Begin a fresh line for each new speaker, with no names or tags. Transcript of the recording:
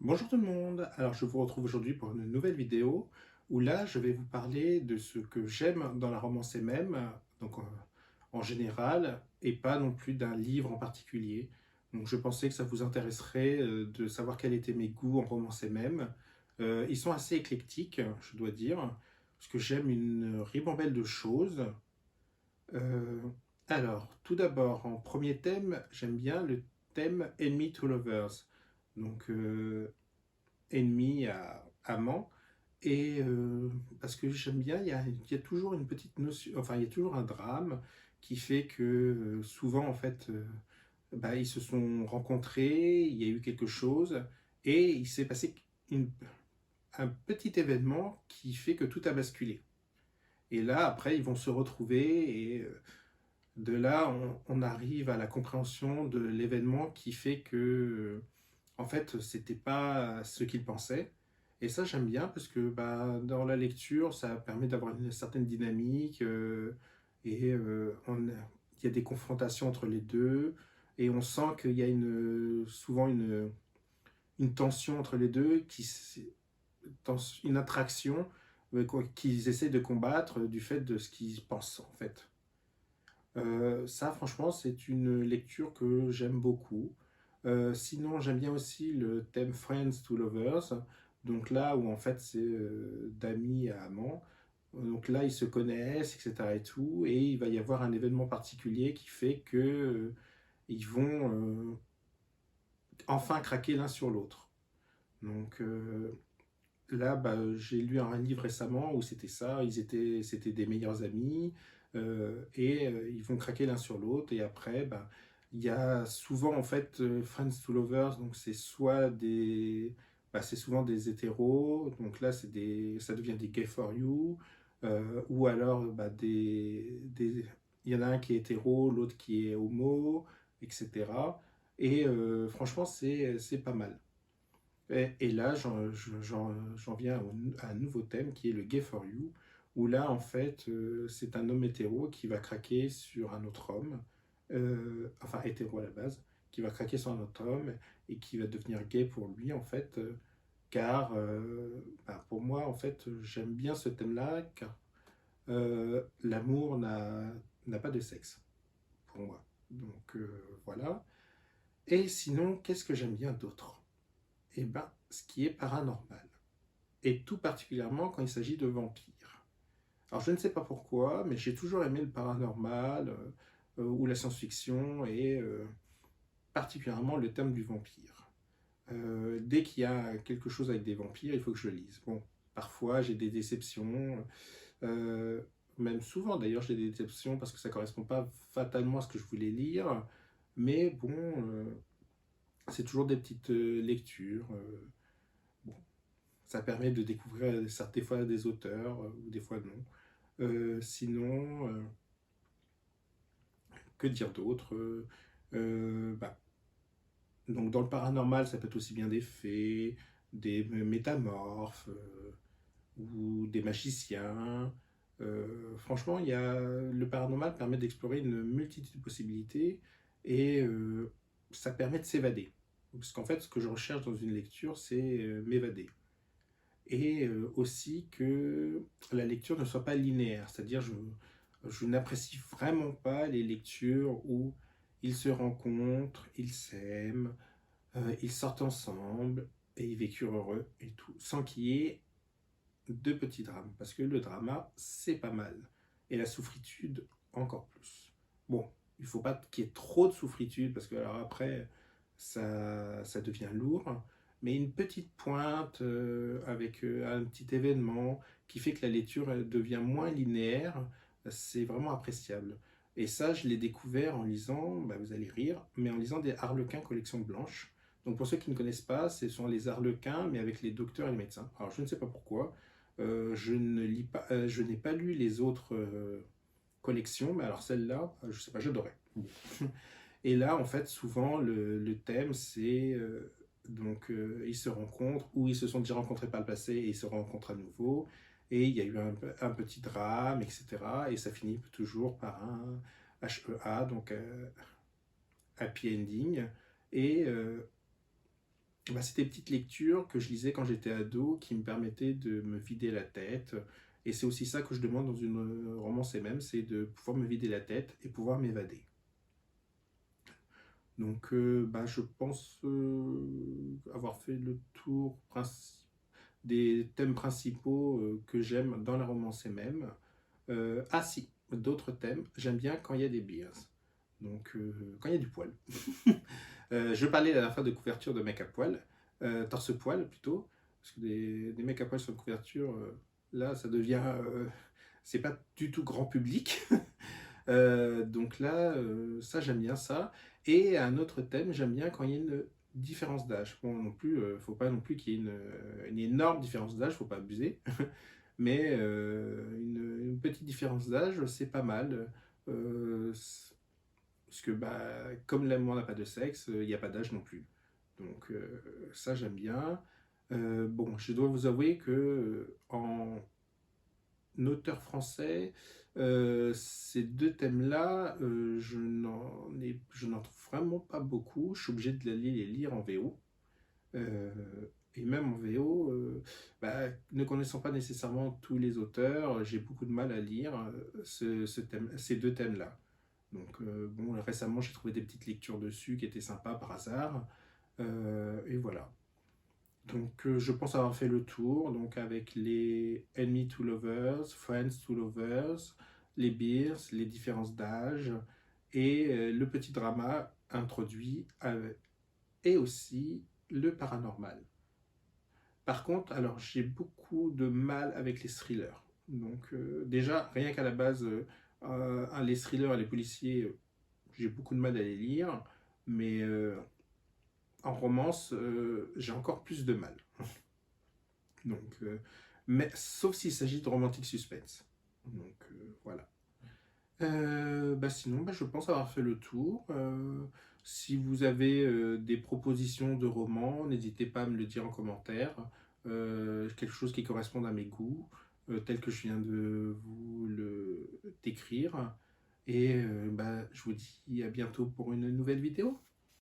Bonjour tout le monde, alors je vous retrouve aujourd'hui pour une nouvelle vidéo où là je vais vous parler de ce que j'aime dans la romance même, donc en général, et pas non plus d'un livre en particulier. Donc je pensais que ça vous intéresserait de savoir quels étaient mes goûts en romance même. Ils sont assez éclectiques, je dois dire, parce que j'aime une ribambelle de choses. Euh, alors, tout d'abord, en premier thème, j'aime bien le thème Enemy to Lovers. Donc, ennemi à amant. Et parce que j'aime bien, il y a toujours une petite notion, enfin il y a toujours un drame qui fait que souvent en fait, bah, ils se sont rencontrés, il y a eu quelque chose, et il s'est passé une- un petit événement qui fait que tout a basculé. Et là, après, ils vont se retrouver, et de là, on arrive à la compréhension de l'événement qui fait que en fait, c'était pas ce qu'il pensait. Et ça, j'aime bien parce que bah, dans la lecture, ça permet d'avoir une certaine dynamique et il y a des confrontations entre les deux et on sent qu'il y a souvent une tension entre les deux, une attraction qu'ils essaient de combattre du fait de ce qu'ils pensent en fait. Ça, franchement, c'est une lecture que j'aime beaucoup. Sinon, j'aime bien aussi le thème Friends to Lovers. Donc là où en fait c'est d'amis à amants. Donc là, ils se connaissent, etc. et tout. Et il va y avoir un événement particulier qui fait que ils vont enfin craquer l'un sur l'autre. Donc là, bah, j'ai lu un livre récemment où c'était ça. C'était des meilleurs amis et ils vont craquer l'un sur l'autre. Et après, bah, il y a souvent en fait Friends to Lovers. Donc c'est souvent des hétéros. Donc là, ça devient des gay for you. Ou alors, bah, il y en a un qui est hétéro, l'autre qui est homo, etc. Et franchement, c'est pas mal. Et là, j'en viens à un nouveau thème qui est le gay for you, où là, en fait, c'est un homme hétéro qui va craquer sur un autre homme, enfin hétéro à la base, qui va craquer sur un autre homme et qui va devenir gay pour lui, en fait, car bah, pour moi, en fait, j'aime bien ce thème-là, car l'amour n'a pas de sexe, pour moi. Donc voilà. Et sinon, qu'est-ce que j'aime bien d'autre? Eh ben, ce qui est paranormal. Et tout particulièrement quand il s'agit de vampires. Alors je ne sais pas pourquoi, mais j'ai toujours aimé le paranormal ou la science-fiction et particulièrement le thème du vampire. Dès qu'il y a quelque chose avec des vampires, il faut que je lise. Bon, parfois j'ai des déceptions, euh, même souvent d'ailleurs j'ai des déceptions parce que ça ne correspond pas fatalement à ce que je voulais lire, mais bon, c'est toujours des petites lectures. Bon, ça permet de découvrir des fois des auteurs ou des fois non. Sinon, que dire d'autre bah, donc dans le paranormal, ça peut être aussi bien des fées, des métamorphes ou des magiciens. Franchement, le paranormal permet d'explorer une multitude de possibilités et ça permet de s'évader. Parce qu'en fait, ce que je recherche dans une lecture, c'est m'évader. Et aussi que la lecture ne soit pas linéaire, c'est-à-dire je n'apprécie vraiment pas les lectures où ils se rencontrent, ils s'aiment, ils sortent ensemble et ils vécurent heureux et tout, sans qu'il y ait de petits drames, parce que le drama, c'est pas mal, et la souffritude, encore plus. Bon, il ne faut pas qu'il y ait trop de souffritude, parce que alors après, ça devient lourd, mais une petite pointe avec un petit événement qui fait que la lecture devient moins linéaire, c'est vraiment appréciable. Et ça, je l'ai découvert en lisant, bah, vous allez rire, mais en lisant des Harlequins collection blanche. Donc pour ceux qui ne connaissent pas, ce sont les Harlequins, mais avec les docteurs et les médecins. Alors je ne sais pas pourquoi, je n'ai pas lu les autres collections, mais alors celle-là, je sais pas, j'adorais. Et là, en fait, souvent, le thème, c'est ils se rencontrent, ou ils se sont déjà rencontrés par le passé et ils se rencontrent à nouveau, et il y a eu un petit drame, etc. Et ça finit toujours par un HEA, donc happy ending. Et Bah, c'était des petites lectures que je lisais quand j'étais ado qui me permettaient de me vider la tête. Et c'est aussi ça que je demande dans une romance MM, c'est de pouvoir me vider la tête et pouvoir m'évader. Donc, bah, je pense avoir fait le tour des thèmes principaux que j'aime dans la romance MM. Ah si, d'autres thèmes. J'aime bien quand il y a des beers. Donc, quand il y a du poil. Je parlais à la fin de couverture de mecs à poil, torse-poil plutôt, parce que des mecs à poil sur une couverture, là, ça devient. C'est pas du tout grand public. Donc là, ça, j'aime bien ça. Et un autre thème, j'aime bien quand il y a une différence d'âge. Bon, non plus, faut pas non plus qu'il y ait une énorme différence d'âge, faut pas abuser. Mais une petite différence d'âge, c'est pas mal. Euh, Parce que bah, comme l'amour n'a pas de sexe, il n'y a pas d'âge non plus. Donc ça j'aime bien. Bon, je dois vous avouer que en auteur français, ces deux thèmes-là, je n'en trouve vraiment pas beaucoup. Je suis obligé de les lire en VO. Euh, et même en VO, bah, ne connaissant pas nécessairement tous les auteurs, j'ai beaucoup de mal à lire ces deux thèmes-là. Donc, bon, récemment, j'ai trouvé des petites lectures dessus qui étaient sympas par hasard. Et voilà. Donc, je pense avoir fait le tour. Donc, avec les Enemy to Lovers, Friends to Lovers, les beers, les différences d'âge et le petit drama introduit et aussi le paranormal. Par contre, alors j'ai beaucoup de mal avec les thrillers. Donc, déjà, rien qu'à la base, les thrillers et les policiers, j'ai beaucoup de mal à les lire, mais en romance, j'ai encore plus de mal. Donc, mais sauf s'il s'agit de romantique suspense. Donc voilà. Bah sinon, bah, je pense avoir fait le tour. Si vous avez des propositions de romans, n'hésitez pas à me le dire en commentaire. Quelque chose qui corresponde à mes goûts, tel que je viens de vous le décrire. Et bah, je vous dis à bientôt pour une nouvelle vidéo.